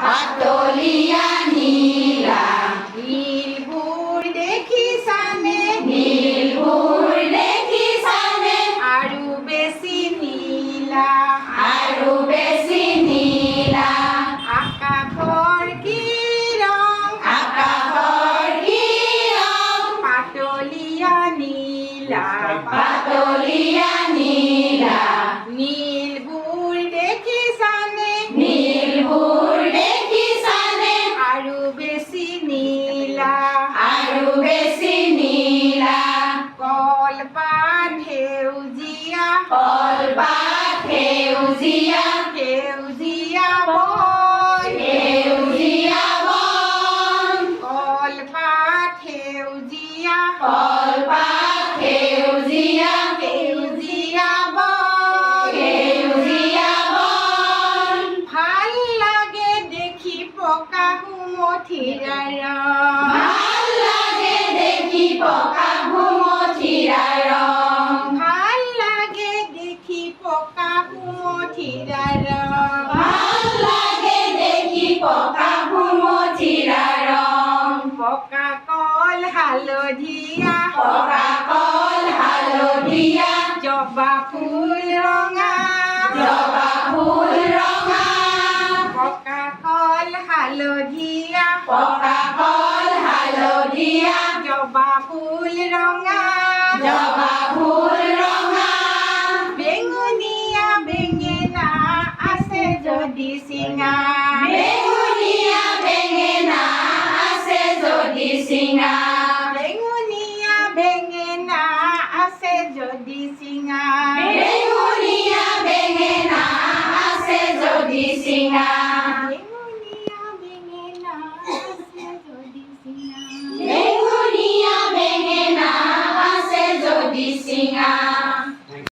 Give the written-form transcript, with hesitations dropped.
পাতলীয়া নীলা নীলবোৰ দেখিছানে নীলবোৰ দেখিছানে আৰু বেছি নীলা আৰু বেছি নীলা আকাশৰ কি ৰং আকাশৰ কি ৰং পাতলীয়া নীলা পাতলীয়া নীলা নীলবোৰ দেখিছানে নীলবোৰ দেখিছানে আৰু বেছি নীলা আৰু বেছি নীলা কলপাত সেউজীয়া কলপাত সেউজীয়া সেউজীয়া বন সেউজীয়া বন কলপাত সেউজীয়া কলপাত সেউজীয়া সেউজীয়া বন সেউজীয়া বন ভাল লাগে দেখি পকা সুমথিৰা ৰং ভাল লাগে দেখি পকা ঘুমঠিৰা ৰং ভাল লাগে দেখি পকা সুমথিৰা ৰং ভাল লাগে দেখি পকা ঘুমঠিৰা ৰং পকা কল হালধীয়া পকা কল হালধীয়া জবা ফুল ৰঙা জবা ফুল ৰঙা পকা কল হালধীয়া পকা কল হালধীয়া জবা ফুল ৰঙা জবা ফুল ৰঙা বেঙুনীয়া বেঙেনা আছে যদি চিঙা বেঙুনীয়া বেঙেনা আছে যদি চিঙা বেঙুনীয়া বেঙেনা আছে যদি চিঙা বেঙুনীয়া বেঙেনা আছে যদি চিঙা বেঙুনীয়া বেঙেনা আছে যদি চিঙা বেঙুনীয়া বেঙেনা আছে যদি চিঙা